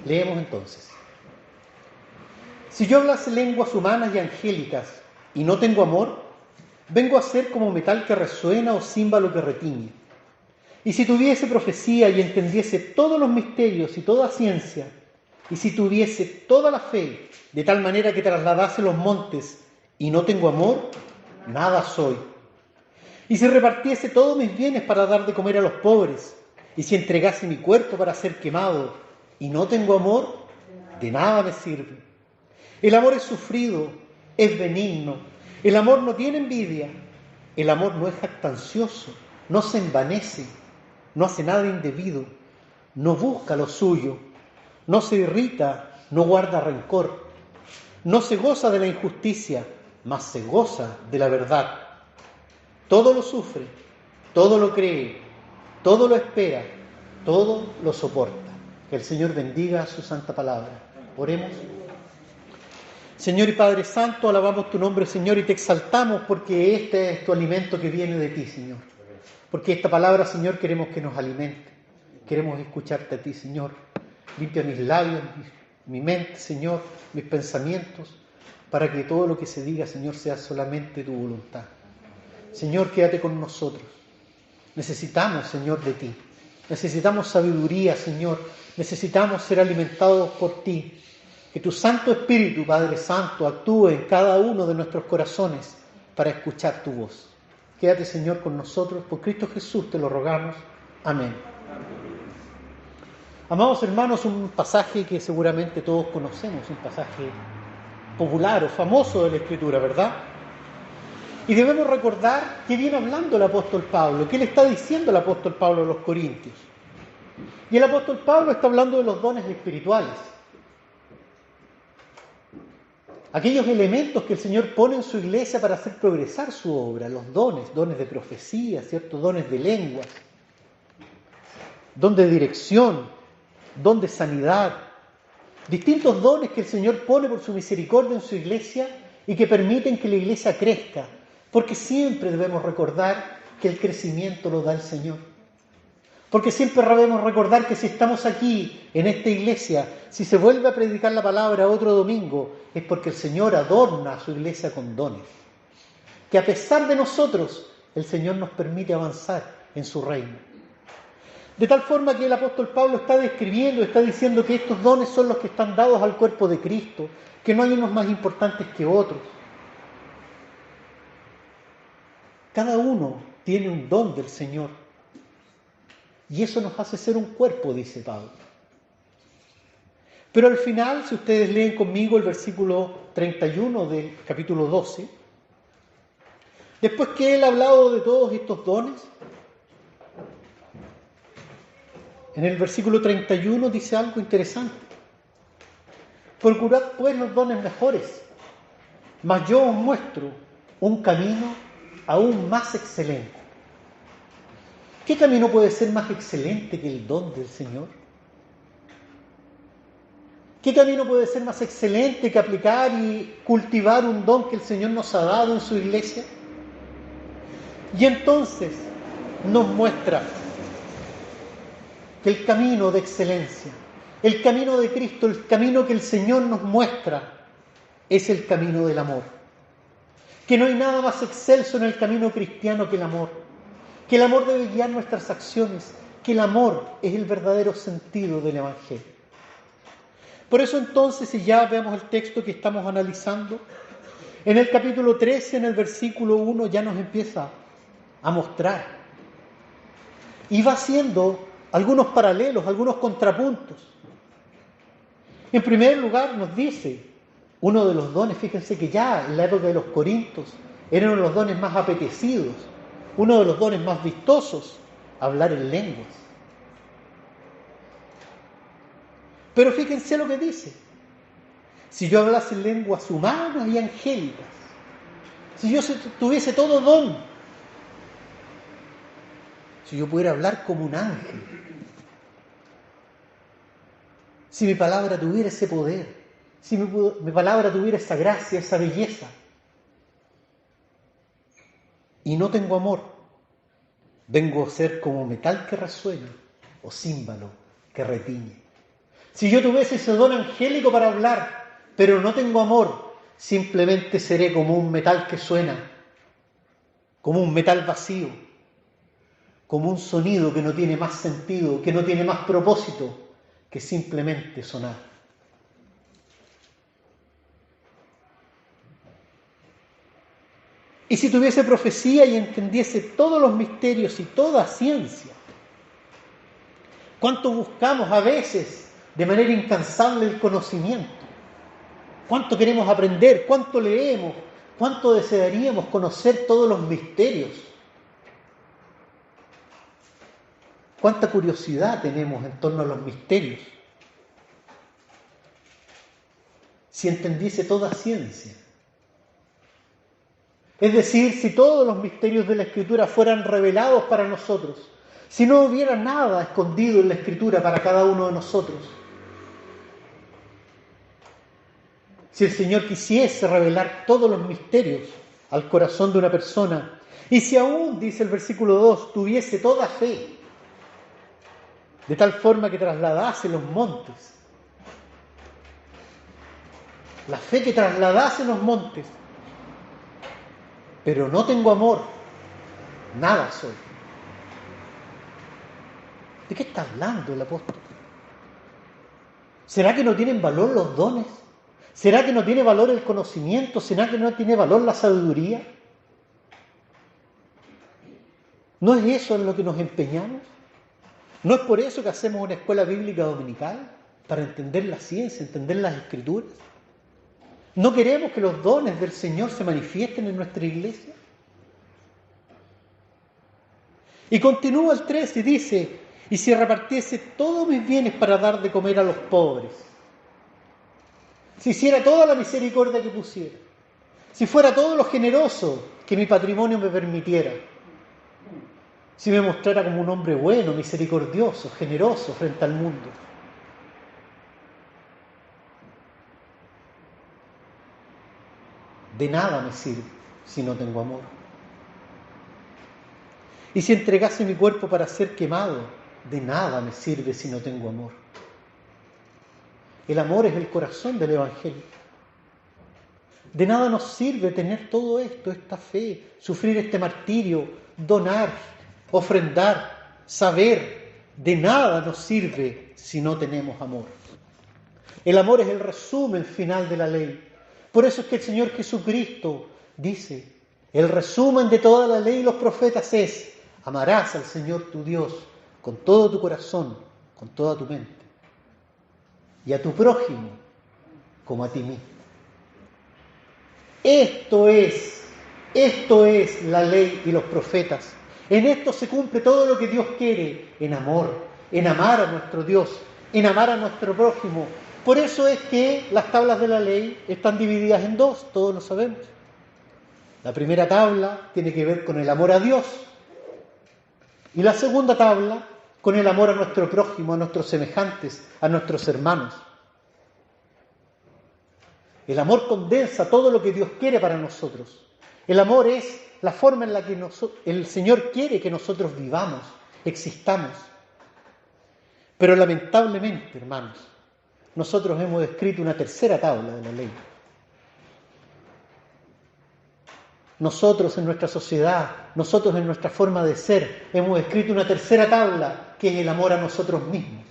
Leemos entonces. Si yo hablase lenguas humanas y angélicas y no tengo amor, vengo a ser como metal que resuena o címbalo que retiñe. Y si tuviese profecía y entendiese todos los misterios y toda ciencia, y si tuviese toda la fe, de tal manera que trasladase los montes y no tengo amor, nada soy. Y si repartiese todos mis bienes para dar de comer a los pobres, y si entregase mi cuerpo para ser quemado, y no tengo amor, de nada me sirve. El amor es sufrido, es benigno, el amor no tiene envidia, el amor no es jactancioso, no se envanece, no hace nada indebido, no busca lo suyo, no se irrita, no guarda rencor, no se goza de la injusticia, mas se goza de la verdad. Todo lo sufre, todo lo cree, todo lo espera, todo lo soporta. Que el Señor bendiga su santa palabra. Oremos. Señor y Padre Santo, alabamos tu nombre, Señor, y te exaltamos porque este es tu alimento que viene de ti, Señor. Porque esta palabra, Señor, queremos que nos alimente. Queremos escucharte a ti, Señor. Limpia mis labios, mi mente, Señor, mis pensamientos, para que todo lo que se diga, Señor, sea solamente tu voluntad. Señor, quédate con nosotros. Necesitamos, Señor, de ti. Necesitamos sabiduría, Señor. Necesitamos ser alimentados por ti. Que tu Santo Espíritu, Padre Santo, actúe en cada uno de nuestros corazones para escuchar tu voz. Quédate, Señor, con nosotros. Por Cristo Jesús te lo rogamos. Amén. Amados hermanos, un pasaje que seguramente todos conocemos, un pasaje popular o famoso de la Escritura, ¿verdad? Y debemos recordar qué viene hablando el apóstol Pablo, qué le está diciendo el apóstol Pablo a los Corintios. Y el apóstol Pablo está hablando de los dones espirituales. Aquellos elementos que el Señor pone en su iglesia para hacer progresar su obra, los dones de profecía, ¿cierto? Dones de lenguas, don de dirección, don de sanidad, distintos dones que el Señor pone por su misericordia en su iglesia y que permiten que la iglesia crezca, porque siempre debemos recordar que el crecimiento lo da el Señor. Porque siempre debemos recordar que si estamos aquí, en esta iglesia, si se vuelve a predicar la palabra otro domingo, es porque el Señor adorna a su iglesia con dones. Que a pesar de nosotros, el Señor nos permite avanzar en su reino. De tal forma que el apóstol Pablo está describiendo, está diciendo que estos dones son los que están dados al cuerpo de Cristo, que no hay unos más importantes que otros. Cada uno tiene un don del Señor. Y eso nos hace ser un cuerpo, dice Pablo. Pero al final, si ustedes leen conmigo el versículo 31 del capítulo 12, después que él ha hablado de todos estos dones, en el versículo 31 dice algo interesante. Procurad pues los dones mejores, mas yo os muestro un camino aún más excelente. ¿Qué camino puede ser más excelente que el don del Señor? ¿Qué camino puede ser más excelente que aplicar y cultivar un don que el Señor nos ha dado en su iglesia? Y entonces nos muestra que el camino de excelencia, el camino de Cristo, el camino que el Señor nos muestra, es el camino del amor. Que no hay nada más excelso en el camino cristiano que el amor. Que el amor debe guiar nuestras acciones, que el amor es el verdadero sentido del Evangelio. Por eso entonces, si ya vemos el texto que estamos analizando, en el capítulo 13, en el versículo 1, ya nos empieza a mostrar. Y va haciendo algunos paralelos, algunos contrapuntos. En primer lugar nos dice, uno de los dones, fíjense que ya en la época de los Corintios, eran uno de los dones más apetecidos, uno de los dones más vistosos, hablar en lenguas. Pero fíjense lo que dice. Si yo hablase en lenguas humanas y angélicas, si yo tuviese todo don, si yo pudiera hablar como un ángel, si mi palabra tuviera ese poder, si mi palabra tuviera esa gracia, esa belleza, y no tengo amor, vengo a ser como metal que resuena o címbalo que retiñe. Si yo tuviese ese don angélico para hablar, pero no tengo amor, simplemente seré como un metal que suena, como un metal vacío, como un sonido que no tiene más sentido, que no tiene más propósito que simplemente sonar. Y si tuviese profecía y entendiese todos los misterios y toda ciencia, ¿cuánto buscamos a veces de manera incansable el conocimiento? ¿Cuánto queremos aprender? ¿Cuánto leemos? ¿Cuánto desearíamos conocer todos los misterios? ¿Cuánta curiosidad tenemos en torno a los misterios? Si entendiese toda ciencia. Es decir, si todos los misterios de la Escritura fueran revelados para nosotros, si no hubiera nada escondido en la Escritura para cada uno de nosotros. Si el Señor quisiese revelar todos los misterios al corazón de una persona, y si aún, dice el versículo 2, tuviese toda fe, de tal forma que trasladase los montes, la fe que trasladase los montes, pero no tengo amor, nada soy. ¿De qué está hablando el apóstol? ¿Será que no tienen valor los dones? ¿Será que no tiene valor el conocimiento? ¿Será que no tiene valor la sabiduría? ¿No es eso en lo que nos empeñamos? ¿No es por eso que hacemos una escuela bíblica dominical? Para entender la ciencia, entender las Escrituras. ¿No queremos que los dones del Señor se manifiesten en nuestra iglesia? Y continúa el 3 y dice: y si repartiese todos mis bienes para dar de comer a los pobres, si hiciera toda la misericordia que pusiera, si fuera todo lo generoso que mi patrimonio me permitiera, si me mostrara como un hombre bueno, misericordioso, generoso frente al mundo, de nada me sirve si no tengo amor. Y si entregase mi cuerpo para ser quemado, de nada me sirve si no tengo amor. El amor es el corazón del Evangelio. De nada nos sirve tener todo esto, esta fe, sufrir este martirio, donar, ofrendar, saber. De nada nos sirve si no tenemos amor. El amor es el resumen final de la ley. Por eso es que el Señor Jesucristo dice, el resumen de toda la ley y los profetas es: amarás al Señor tu Dios con todo tu corazón, con toda tu mente, y a tu prójimo como a ti mismo. Esto es la ley y los profetas. En esto se cumple todo lo que Dios quiere, en amor, en amar a nuestro Dios, en amar a nuestro prójimo. Por eso es que las tablas de la ley están divididas en dos, todos lo sabemos. La primera tabla tiene que ver con el amor a Dios, y la segunda tabla con el amor a nuestro prójimo, a nuestros semejantes, a nuestros hermanos. El amor condensa todo lo que Dios quiere para nosotros. El amor es la forma en la que el Señor quiere que nosotros vivamos, existamos. Pero lamentablemente, hermanos, nosotros hemos escrito una tercera tabla de la ley. Nosotros en nuestra sociedad, nosotros en nuestra forma de ser, hemos escrito una tercera tabla que es el amor a nosotros mismos.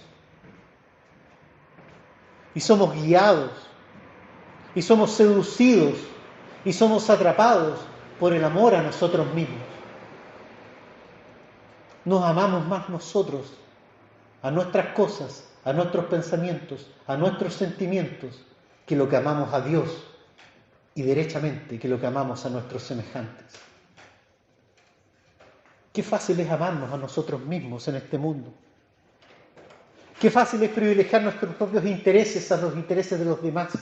Y somos guiados, y somos seducidos, y somos atrapados por el amor a nosotros mismos. Nos amamos más nosotros, a nuestras cosas, a nuestros pensamientos, a nuestros sentimientos, que lo que amamos a Dios, y derechamente que lo que amamos a nuestros semejantes. Qué fácil es amarnos a nosotros mismos en este mundo. Qué fácil es privilegiar nuestros propios intereses a los intereses de los demás.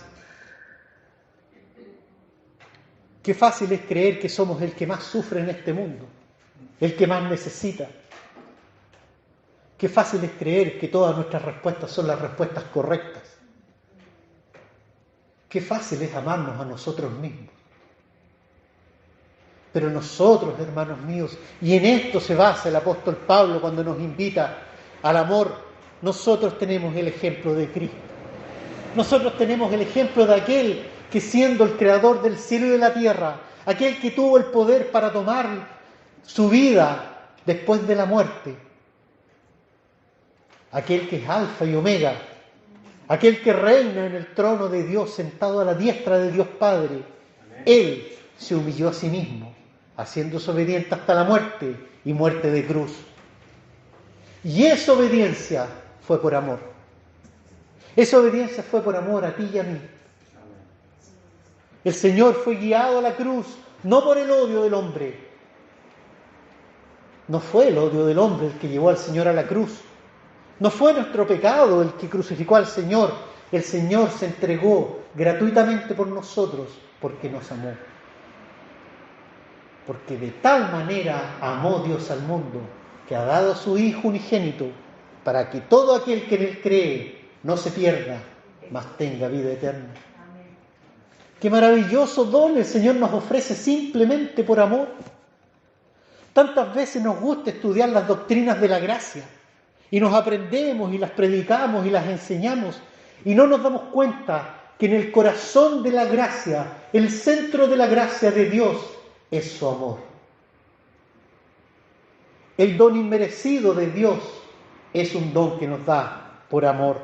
Qué fácil es creer que somos el que más sufre en este mundo, el que más necesita. Qué fácil es creer que todas nuestras respuestas son las respuestas correctas. Qué fácil es amarnos a nosotros mismos. Pero nosotros, hermanos míos, y en esto se basa el apóstol Pablo cuando nos invita al amor, nosotros tenemos el ejemplo de Cristo. Nosotros tenemos el ejemplo de aquel que, siendo el creador del cielo y de la tierra, aquel que tuvo el poder para tomar su vida después de la muerte, aquel que es Alfa y Omega, aquel que reina en el trono de Dios sentado a la diestra de Dios Padre, Él se humilló a sí mismo, haciéndose obediente hasta la muerte y muerte de cruz. Y esa obediencia fue por amor. Esa obediencia fue por amor a ti y a mí. El Señor fue guiado a la cruz no por el odio del hombre. No fue el odio del hombre el que llevó al Señor a la cruz. No fue nuestro pecado el que crucificó al Señor. El Señor se entregó gratuitamente por nosotros porque nos amó. Porque de tal manera amó Dios al mundo que ha dado a su Hijo unigénito para que todo aquel que en Él cree no se pierda, mas tenga vida eterna. Qué maravilloso don el Señor nos ofrece simplemente por amor. Tantas veces nos gusta estudiar las doctrinas de la gracia y nos aprendemos y las predicamos y las enseñamos y no nos damos cuenta que en el corazón de la gracia, el centro de la gracia de Dios es su amor. El don inmerecido de Dios es un don que nos da por amor.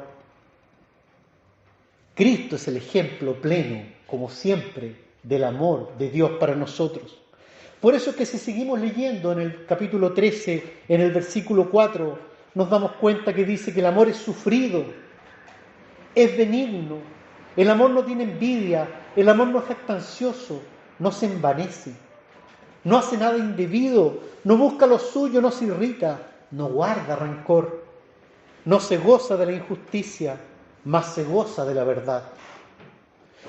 Cristo es el ejemplo pleno, como siempre, del amor de Dios para nosotros. Por eso es que si seguimos leyendo en el capítulo 13, en el versículo 4, nos damos cuenta que dice que el amor es sufrido, es benigno, el amor no tiene envidia, el amor no es jactancioso, no se envanece, no hace nada indebido, no busca lo suyo, no se irrita, no guarda rencor, no se goza de la injusticia, mas se goza de la verdad.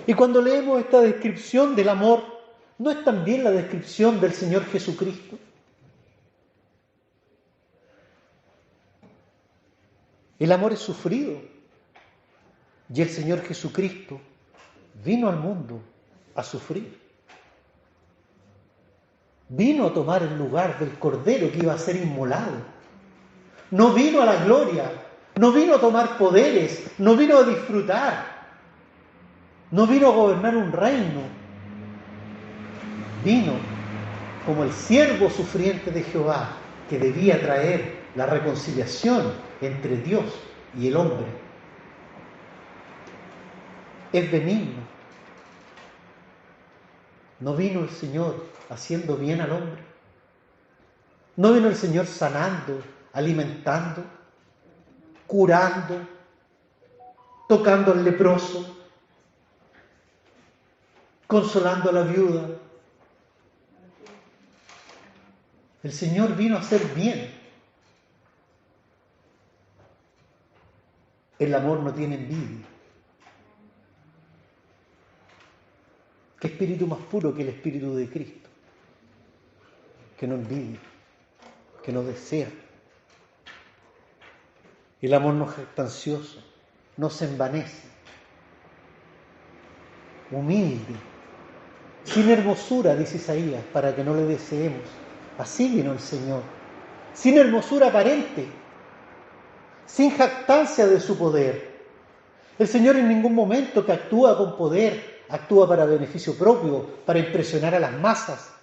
Y cuando leemos esta descripción del amor, ¿no es también la descripción del Señor Jesucristo? El amor es sufrido. Y el Señor Jesucristo vino al mundo a sufrir. Vino a tomar el lugar del Cordero que iba a ser inmolado. No vino a la gloria, no vino a tomar poderes, no vino a disfrutar, no vino a gobernar un reino. Vino como el siervo sufriente de Jehová, que debía traer la reconciliación entre Dios y el hombre. Es benigno. No vino el Señor haciendo bien al hombre. No vino el Señor sanando, alimentando, curando, tocando al leproso, consolando a la viuda. El Señor vino a hacer bien. El amor no tiene envidia. ¿Qué espíritu más puro que el espíritu de Cristo? Que no envidia, que no desea. El amor no es jactancioso, no se envanece. Humilde, sin hermosura, dice Isaías, para que no le deseemos. Así vino el Señor, sin hermosura aparente, sin jactancia de su poder. El Señor en ningún momento que actúa con poder, actúa para beneficio propio, para impresionar a las masas,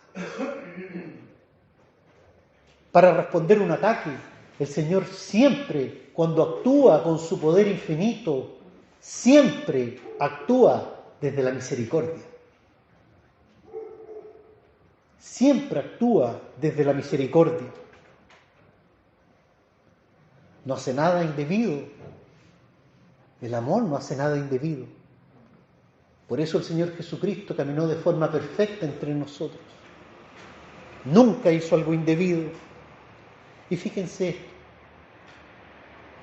para responder un ataque. El Señor siempre, cuando actúa con su poder infinito, siempre actúa desde la misericordia. Siempre actúa desde la misericordia. No hace nada indebido. El amor no hace nada indebido. Por eso el Señor Jesucristo caminó de forma perfecta entre nosotros. Nunca hizo algo indebido. Y fíjense esto,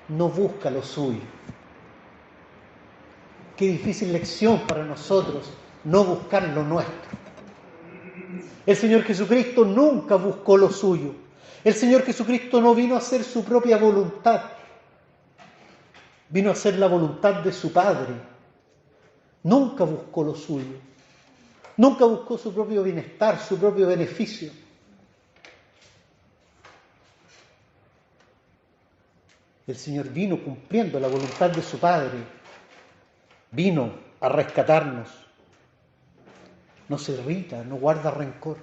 no busca lo suyo. Qué difícil lección para nosotros no buscar lo nuestro. El Señor Jesucristo nunca buscó lo suyo. El Señor Jesucristo no vino a hacer su propia voluntad. Vino a hacer la voluntad de su Padre. Nunca buscó lo suyo. Nunca buscó su propio bienestar, su propio beneficio. El Señor vino cumpliendo la voluntad de su Padre. Vino a rescatarnos. No se irrita, no guarda rencor.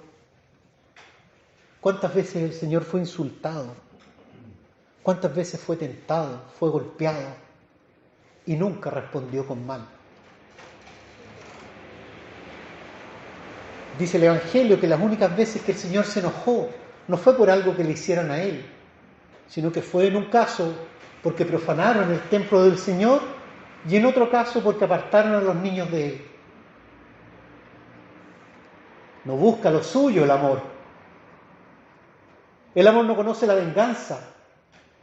¿Cuántas veces el Señor fue insultado? ¿Cuántas veces fue tentado, fue golpeado y nunca respondió con mal? Dice el Evangelio que las únicas veces que el Señor se enojó no fue por algo que le hicieran a Él, sino que fue en un caso porque profanaron el templo del Señor y en otro caso porque apartaron a los niños de Él. No busca lo suyo el amor. El amor no conoce la venganza.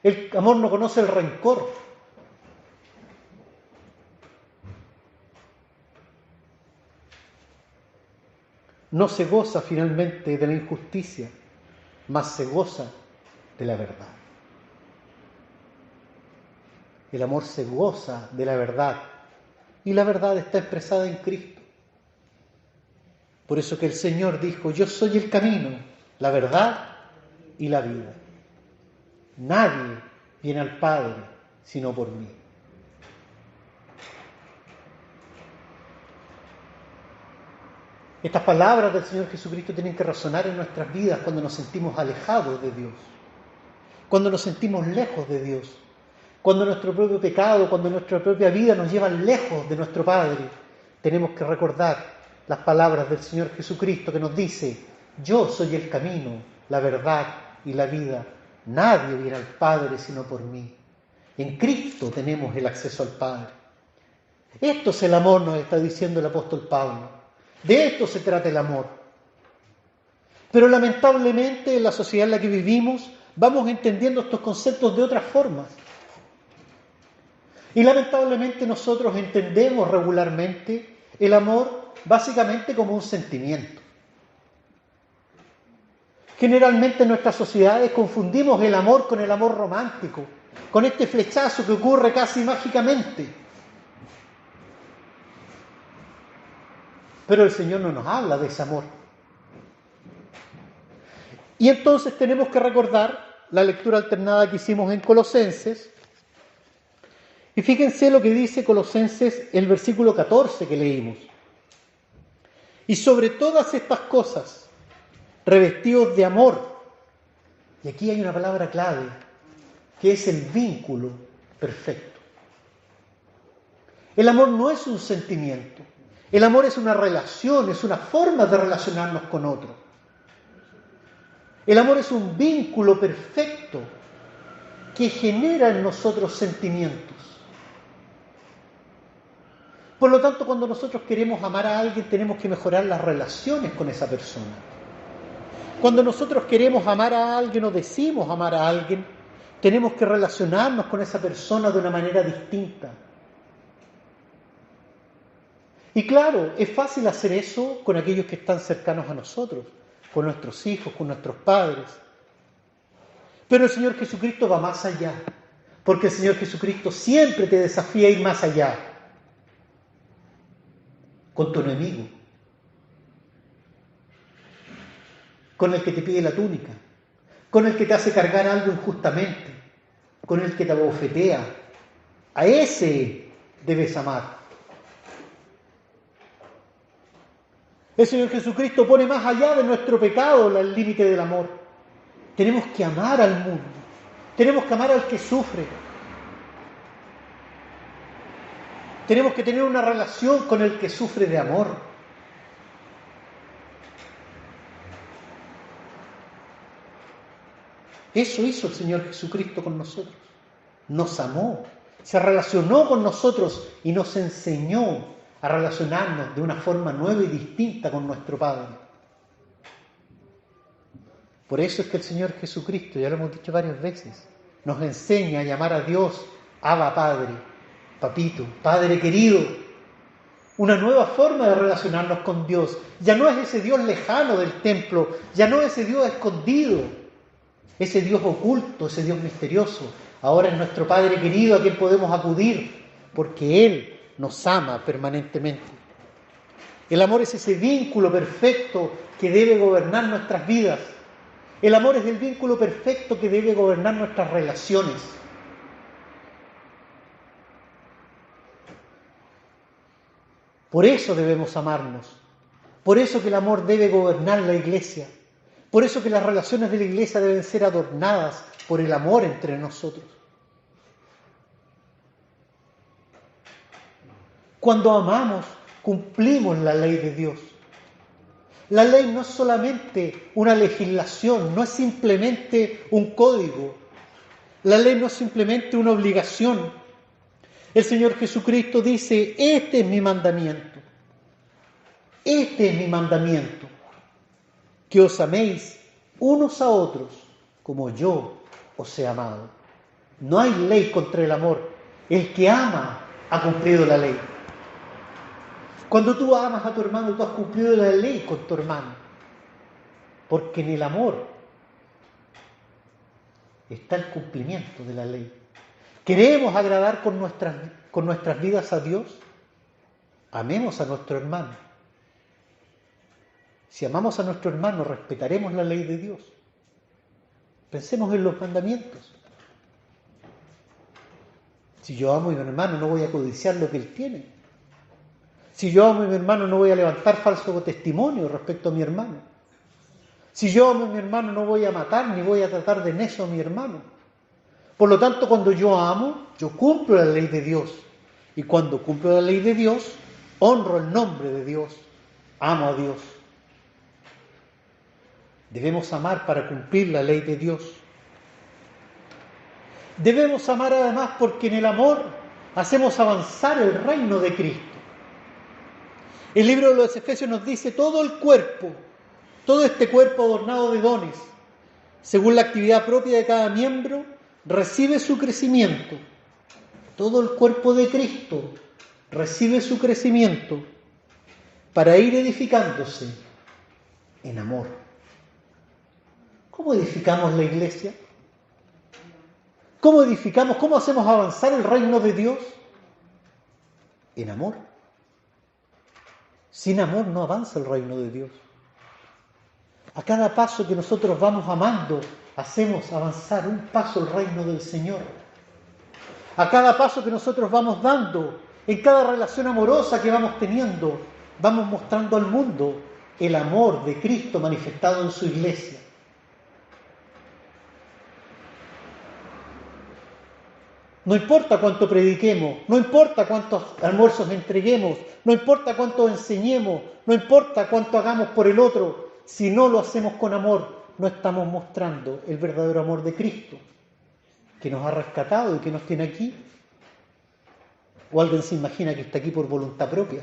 El amor no conoce el rencor. No se goza finalmente de la injusticia, mas se goza de la verdad. El amor se goza de la verdad y la verdad está expresada en Cristo. Por eso que el Señor dijo: yo soy el camino, la verdad y la vida. Nadie viene al Padre sino por mí. Estas palabras del Señor Jesucristo tienen que resonar en nuestras vidas cuando nos sentimos alejados de Dios, cuando nos sentimos lejos de Dios, cuando nuestro propio pecado, cuando nuestra propia vida nos lleva lejos de nuestro Padre. Tenemos que recordar las palabras del Señor Jesucristo que nos dice: yo soy el camino, la verdad y la vida. Nadie viene al Padre sino por mí. En Cristo tenemos el acceso al Padre. Esto es el amor, nos está diciendo el apóstol Pablo. De esto se trata el amor. Pero lamentablemente en la sociedad en la que vivimos vamos entendiendo estos conceptos de otras formas. Y lamentablemente nosotros entendemos regularmente el amor básicamente como un sentimiento. Generalmente en nuestras sociedades confundimos el amor con el amor romántico, con este flechazo que ocurre casi mágicamente. Pero el Señor no nos habla de ese amor. Y entonces tenemos que recordar la lectura alternada que hicimos en Colosenses. Y fíjense lo que dice Colosenses, el versículo 14 que leímos. Y sobre todas estas cosas, revestidos de amor. Y aquí hay una palabra clave, que es el vínculo perfecto. El amor no es un sentimiento. El amor es una relación, es una forma de relacionarnos con otro. El amor es un vínculo perfecto que genera en nosotros sentimientos. Por lo tanto, cuando nosotros queremos amar a alguien, tenemos que mejorar las relaciones con esa persona. Cuando nosotros queremos amar a alguien o decimos amar a alguien, tenemos que relacionarnos con esa persona de una manera distinta. Y claro, es fácil hacer eso con aquellos que están cercanos a nosotros, con nuestros hijos, con nuestros padres. Pero el Señor Jesucristo va más allá, porque el Señor Jesucristo siempre te desafía a ir más allá. Con tu enemigo, con el que te pide la túnica, con el que te hace cargar algo injustamente, con el que te abofetea. A ese debes amar. El Señor Jesucristo pone más allá de nuestro pecado el límite del amor. Tenemos que amar al mundo. Tenemos que amar al que sufre. Tenemos que tener una relación con el que sufre de amor. Eso hizo el Señor Jesucristo con nosotros. Nos amó, se relacionó con nosotros y nos enseñó a relacionarnos de una forma nueva y distinta con nuestro Padre. Por eso es que el Señor Jesucristo, ya lo hemos dicho varias veces, nos enseña a llamar a Dios Abba Padre, Papito, Padre querido. Una nueva forma de relacionarnos con Dios. Ya no es ese Dios lejano del templo, ya no es ese Dios escondido, ese Dios oculto, ese Dios misterioso. Ahora es nuestro Padre querido a quien podemos acudir, porque Él nos ama permanentemente. El amor es ese vínculo perfecto que debe gobernar nuestras vidas. El amor es el vínculo perfecto que debe gobernar nuestras relaciones. Por eso debemos amarnos. Por eso que el amor debe gobernar la iglesia. Por eso que las relaciones de la iglesia deben ser adornadas por el amor entre nosotros. Cuando amamos, cumplimos la ley de Dios. La ley no es solamente una legislación, no es simplemente un código. La ley no es simplemente una obligación. El Señor Jesucristo dice, este es mi mandamiento. Este es mi mandamiento. Que os améis unos a otros como yo os he amado. No hay ley contra el amor. El que ama ha cumplido la ley. Cuando tú amas a tu hermano, tú has cumplido la ley con tu hermano. Porque en el amor está el cumplimiento de la ley. ¿Queremos agradar con nuestras vidas a Dios? Amemos a nuestro hermano. Si amamos a nuestro hermano, respetaremos la ley de Dios. Pensemos en los mandamientos. Si yo amo a mi hermano, no voy a codiciar lo que él tiene. Si yo amo a mi hermano, no voy a levantar falso testimonio respecto a mi hermano. Si yo amo a mi hermano, no voy a matar ni voy a tratar de necio a mi hermano. Por lo tanto, cuando yo amo, yo cumplo la ley de Dios. Y cuando cumplo la ley de Dios, honro el nombre de Dios. Amo a Dios. Debemos amar para cumplir la ley de Dios. Debemos amar además porque en el amor hacemos avanzar el reino de Cristo. El libro de los Efesios nos dice todo el cuerpo, todo este cuerpo adornado de dones, según la actividad propia de cada miembro, recibe su crecimiento. Todo el cuerpo de Cristo recibe su crecimiento para ir edificándose en amor. ¿Cómo edificamos la iglesia? ¿Cómo edificamos? ¿Cómo hacemos avanzar el reino de Dios? En amor. Sin amor no avanza el reino de Dios. A cada paso que nosotros vamos amando, hacemos avanzar un paso el reino del Señor. A cada paso que nosotros vamos dando, en cada relación amorosa que vamos teniendo, vamos mostrando al mundo el amor de Cristo manifestado en su iglesia. No importa cuánto prediquemos, no importa cuántos almuerzos entreguemos, no importa cuánto enseñemos, no importa cuánto hagamos por el otro, si no lo hacemos con amor, no estamos mostrando el verdadero amor de Cristo, que nos ha rescatado y que nos tiene aquí. ¿O alguien se imagina que está aquí por voluntad propia?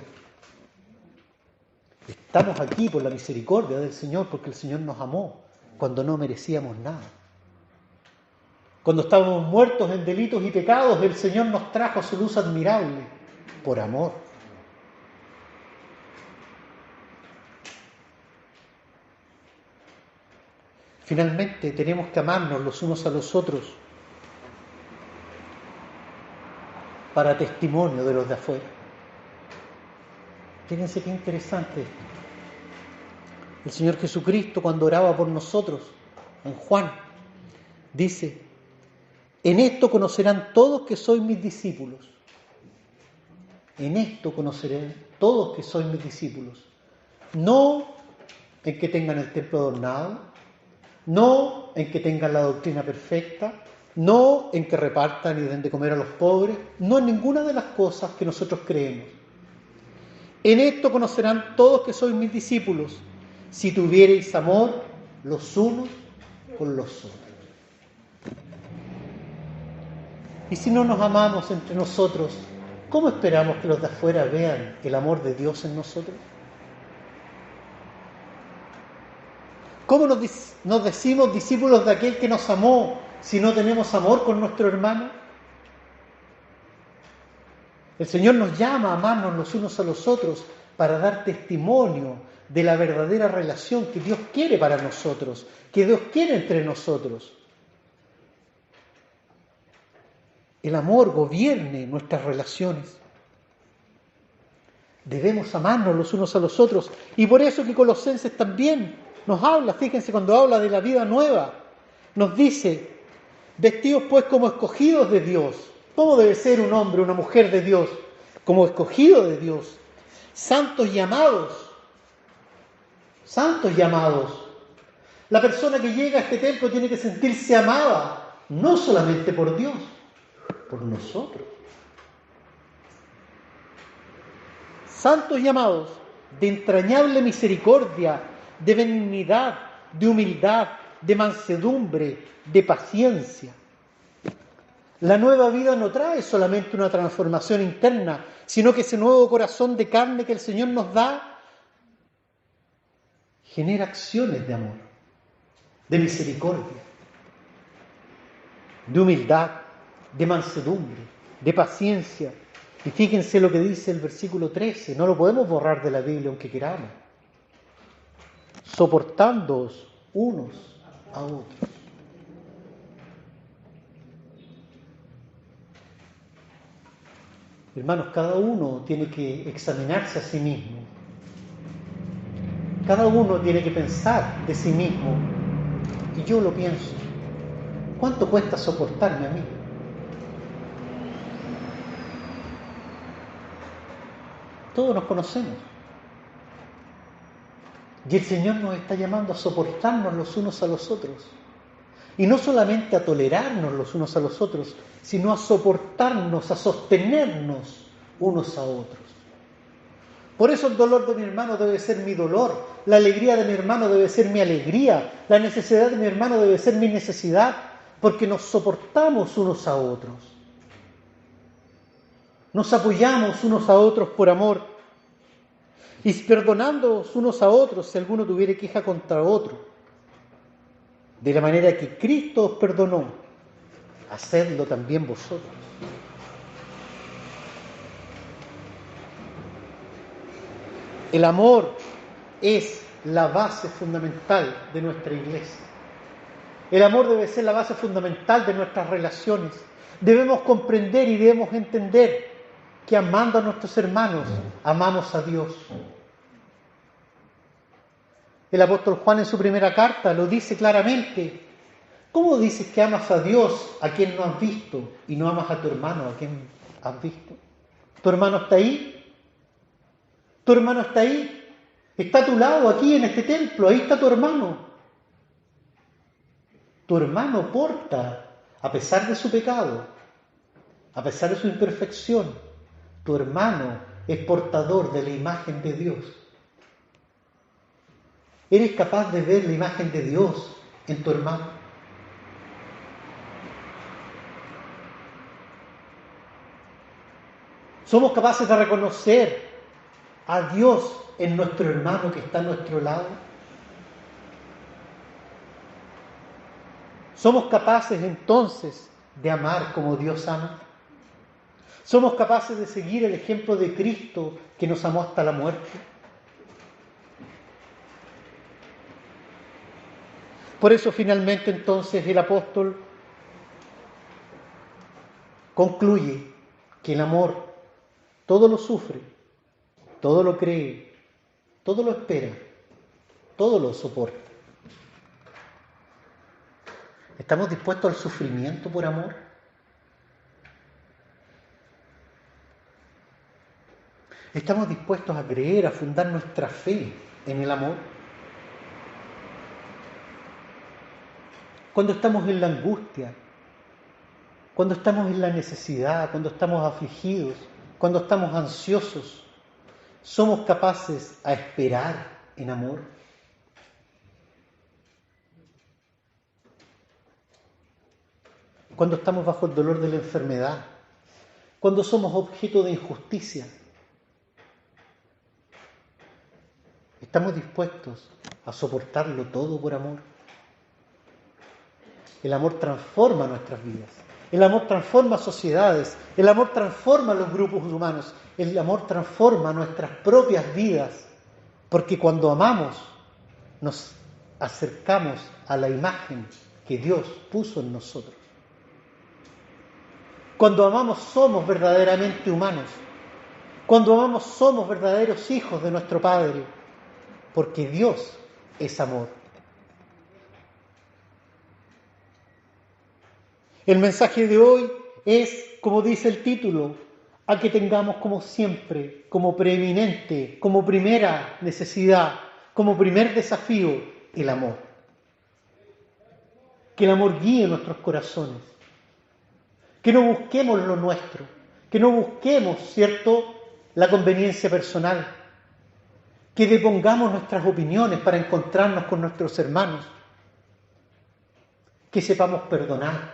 Estamos aquí por la misericordia del Señor, porque el Señor nos amó cuando no merecíamos nada. Cuando estábamos muertos en delitos y pecados, el Señor nos trajo su luz admirable, por amor. Finalmente, tenemos que amarnos los unos a los otros para testimonio de los de afuera. Fíjense qué interesante esto. El Señor Jesucristo, cuando oraba por nosotros, en Juan, dice: en esto conocerán todos que sois mis discípulos. En esto conocerán todos que sois mis discípulos. No en que tengan el templo adornado, no en que tengan la doctrina perfecta, no en que repartan y den de comer a los pobres, no en ninguna de las cosas que nosotros creemos. En esto conocerán todos que sois mis discípulos, si tuviereis amor los unos con los otros. Y si no nos amamos entre nosotros, ¿cómo esperamos que los de afuera vean el amor de Dios en nosotros? ¿Cómo nos decimos discípulos de aquel que nos amó si no tenemos amor con nuestro hermano? El Señor nos llama a amarnos los unos a los otros para dar testimonio de la verdadera relación que Dios quiere para nosotros, que Dios quiere entre nosotros. El amor gobierne nuestras relaciones. Debemos amarnos los unos a los otros. Y por eso que Colosenses también nos habla, fíjense, cuando habla de la vida nueva, nos dice: vestidos pues como escogidos de Dios. ¿Cómo debe ser un hombre, una mujer de Dios? Como escogido de Dios, santos llamados. Santos llamados. La persona que llega a este templo tiene que sentirse amada, no solamente por Dios, por nosotros. Santos llamados de entrañable misericordia, de benignidad, de humildad, de mansedumbre, de paciencia. La nueva vida no trae solamente una transformación interna, sino que ese nuevo corazón de carne que el Señor nos da genera acciones de amor, de misericordia, de humildad, de mansedumbre, de paciencia. Y fíjense lo que dice el versículo 13, no lo podemos borrar de la Biblia aunque queramos. Soportándoos unos a otros. Hermanos, cada uno tiene que examinarse a sí mismo. Cada uno tiene que pensar de sí mismo. Y yo lo pienso. ¿Cuánto cuesta soportarme a mí? Todos nos conocemos. Y el Señor nos está llamando a soportarnos los unos a los otros. Y no solamente a tolerarnos los unos a los otros, sino a soportarnos, a sostenernos unos a otros. Por eso el dolor de mi hermano debe ser mi dolor, la alegría de mi hermano debe ser mi alegría, la necesidad de mi hermano debe ser mi necesidad, porque nos soportamos unos a otros. Nos apoyamos unos a otros por amor. Y perdonándonos unos a otros si alguno tuviere queja contra otro. De la manera que Cristo os perdonó, hacedlo también vosotros. El amor es la base fundamental de nuestra iglesia. El amor debe ser la base fundamental de nuestras relaciones. Debemos comprender y debemos entender que amando a nuestros hermanos, amamos a Dios. El apóstol Juan en su primera carta lo dice claramente. ¿Cómo dices que amas a Dios a quien no has visto y no amas a tu hermano a quien has visto? ¿Tu hermano está ahí? ¿Tu hermano está ahí? Está a tu lado aquí en este templo, ahí está tu hermano. Tu hermano porta, a pesar de su pecado, a pesar de su imperfección, tu hermano es portador de la imagen de Dios. ¿Eres capaz de ver la imagen de Dios en tu hermano? ¿Somos capaces de reconocer a Dios en nuestro hermano que está a nuestro lado? ¿Somos capaces entonces de amar como Dios ama? ¿Somos capaces de seguir el ejemplo de Cristo que nos amó hasta la muerte? Por eso finalmente entonces el apóstol concluye que el amor todo lo sufre, todo lo cree, todo lo espera, todo lo soporta. ¿Estamos dispuestos al sufrimiento por amor? ¿Estamos dispuestos a creer, a fundar nuestra fe en el amor? Cuando estamos en la angustia, cuando estamos en la necesidad, cuando estamos afligidos, cuando estamos ansiosos, ¿somos capaces a esperar en amor? Cuando estamos bajo el dolor de la enfermedad, cuando somos objeto de injusticia, ¿estamos dispuestos a soportarlo todo por amor? El amor transforma nuestras vidas. El amor transforma sociedades. El amor transforma los grupos humanos. El amor transforma nuestras propias vidas. Porque cuando amamos, nos acercamos a la imagen que Dios puso en nosotros. Cuando amamos, somos verdaderamente humanos. Cuando amamos, somos verdaderos hijos de nuestro Padre. Porque Dios es amor. El mensaje de hoy es, como dice el título, a que tengamos como siempre, como preeminente, como primera necesidad, como primer desafío, el amor. Que el amor guíe nuestros corazones. Que no busquemos lo nuestro, que no busquemos, ¿cierto?, la conveniencia personal. Que depongamos nuestras opiniones para encontrarnos con nuestros hermanos. Que sepamos perdonar,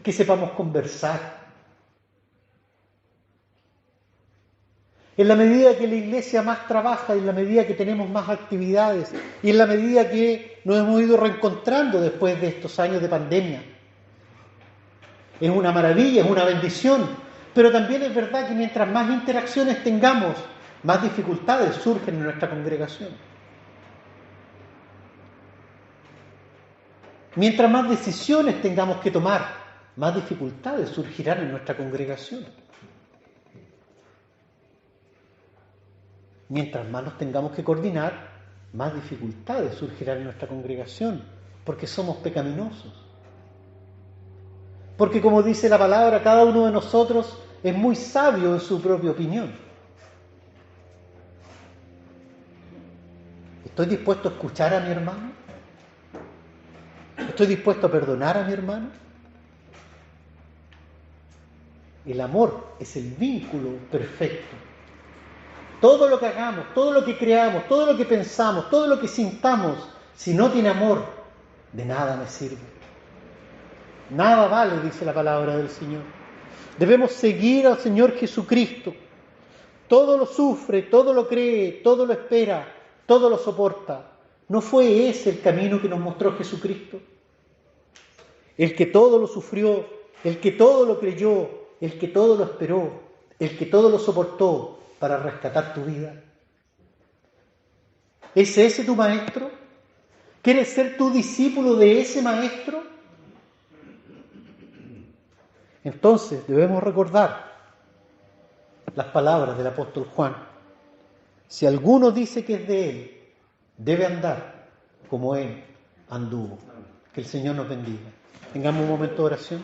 que sepamos conversar. En la medida que la Iglesia más trabaja, en la medida que tenemos más actividades y en la medida que nos hemos ido reencontrando después de estos años de pandemia. Es una maravilla, es una bendición, pero también es verdad que mientras más interacciones tengamos, más dificultades surgen en nuestra congregación. Mientras más decisiones tengamos que tomar, más dificultades surgirán en nuestra congregación. Mientras más nos tengamos que coordinar, más dificultades surgirán en nuestra congregación, porque somos pecaminosos. Porque como dice la palabra, cada uno de nosotros es muy sabio en su propia opinión. ¿Estoy dispuesto a escuchar a mi hermano? ¿Estoy dispuesto a perdonar a mi hermano? El amor es el vínculo perfecto. Todo lo que hagamos, todo lo que creamos, todo lo que pensamos, todo lo que sintamos, si no tiene amor, de nada me sirve. Nada vale, dice la palabra del Señor. Debemos seguir al Señor Jesucristo. Todo lo sufre, todo lo cree, todo lo espera, todo lo soporta. ¿No fue ese el camino que nos mostró Jesucristo? El que todo lo sufrió, el que todo lo creyó, el que todo lo esperó, el que todo lo soportó para rescatar tu vida. ¿Es ese tu maestro? ¿Quieres ser tu discípulo de ese maestro? Entonces debemos recordar las palabras del apóstol Juan. Si alguno dice que es de él, debe andar como él anduvo. Que el Señor nos bendiga. Tengamos un momento de oración.